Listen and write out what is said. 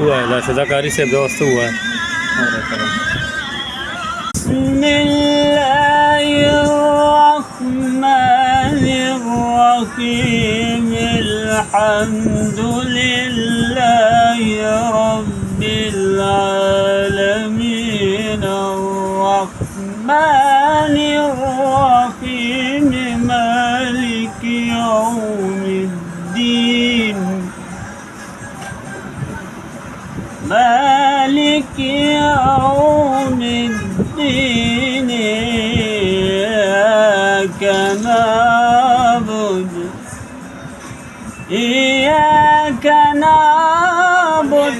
हुआ है, लाशदाकारी से व्यवस्था हुआ है। बिस्मिल्लाहिर्रहमानिर्रहीम अल्हम्दुलिल्लाहि रब्बिल आलमीन अर्रहमानिर रहीम मालिकि यौमिद्दीन مالك يوم الدين إياك نعبد